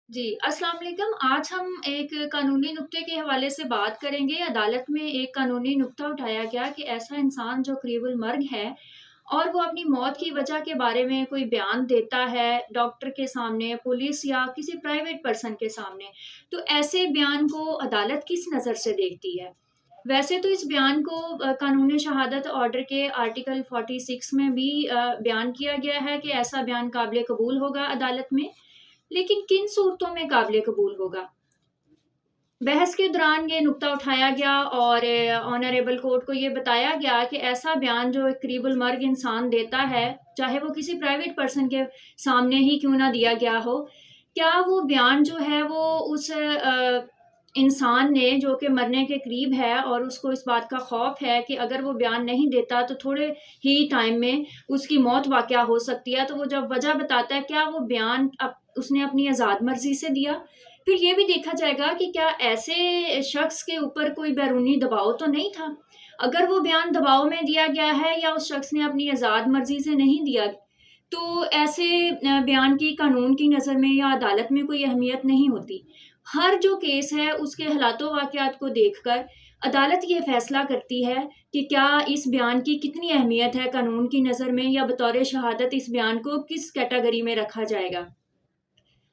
जी, अस्सलाम वालेकुम। आज हम एक कानूनी नुक्ते के हवाले से बात करेंगे। अदालत में एक कानूनी नुक्ता उठाया गया कि ऐसा इंसान जो करीबुल मर्ग है और वो अपनी मौत की वजह के बारे में कोई बयान देता है डॉक्टर के सामने, पुलिस या किसी प्राइवेट पर्सन के सामने, तो ऐसे बयान को अदालत किस नज़र से देखती है? वैसे तो इस बयान को कानूनी शहादत ऑर्डर के आर्टिकल 46 में भी बयान किया गया है कि ऐसा बयान काबिल कबूल होगा अदालत में, लेकिन किन सूरतों में काबिल कबूल होगा? बहस के दौरान ये नुक्ता उठाया गया और ऑनरेबल कोर्ट को ये बताया गया कि ऐसा बयान जो एक करीबुल मर्ग इंसान देता है, चाहे वो किसी प्राइवेट पर्सन के सामने ही क्यों ना दिया गया हो, क्या वो बयान जो है वो उस इंसान ने जो कि मरने के करीब है और उसको इस बात का खौफ है कि अगर वो बयान नहीं देता तो थोड़े ही टाइम में उसकी मौत वाक़या हो सकती है, तो वो जब वजह बताता है, क्या वो बयान उसने अपनी आज़ाद मर्ज़ी से दिया? फिर ये भी देखा जाएगा कि क्या ऐसे शख्स के ऊपर कोई बैरूनी दबाव तो नहीं था? अगर वो बयान दबाव में दिया गया है या उस शख्स ने अपनी आज़ाद मर्ज़ी से नहीं दिया, तो ऐसे बयान की कानून की नज़र में या अदालत में कोई अहमियत नहीं होती। हर जो केस है उसके हालातों वाक़यात को देखकर अदालत ये फ़ैसला करती है कि क्या इस बयान की कितनी अहमियत है कानून की नज़र में, या बतौर शहादत इस बयान को किस कैटेगरी में रखा जाएगा।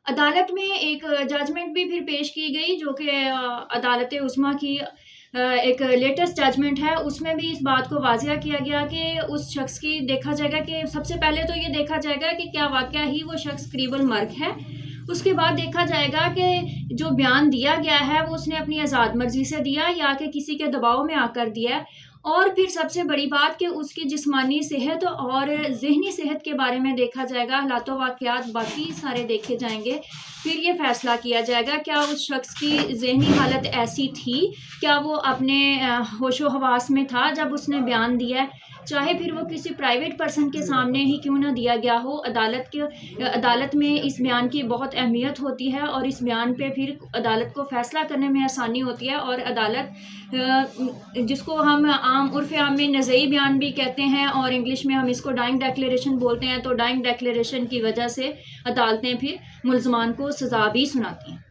अदालत में एक जजमेंट भी फिर पेश की गई जो कि अदालत उज़्मा की एक लेटेस्ट जजमेंट है, उसमें भी इस बात को वाज़िया किया गया कि उस शख्स की देखा जाएगा कि सबसे पहले तो ये देखा जाएगा कि क्या वाक़या ही वो शख्स करीबुल मर्ग है। उसके बाद देखा जाएगा कि जो बयान दिया गया है वो उसने अपनी आज़ाद मर्ज़ी से दिया या कि किसी के दबाव में आकर दिया है। और फिर सबसे बड़ी बात कि उसकी जिस्मानी सेहत और ज़हनी सेहत के बारे में देखा जाएगा, हालातों वाक़यात बाकी सारे देखे जाएँगे। फिर ये फ़ैसला किया जाएगा क्या उस शख्स की ज़हनी हालत ऐसी थी, क्या वो अपने होशो-हवास में था जब उसने बयान दिया है? चाहे फिर वो किसी प्राइवेट पर्सन के सामने ही क्यों ना दिया गया हो, अदालत में इस बयान की बहुत अहमियत होती है और इस बयान पे फिर अदालत को फ़ैसला करने में आसानी होती है। और अदालत जिसको हम उर्फ़ आम में नज़ई बयान भी कहते हैं और इंग्लिश में हम इसको डाइंग डिक्लेरेशन बोलते हैं, तो डाइंग डिक्लेरेशन की वजह से अदालतें फिर मुल्ज़मान को सज़ा भी सुनाती हैं।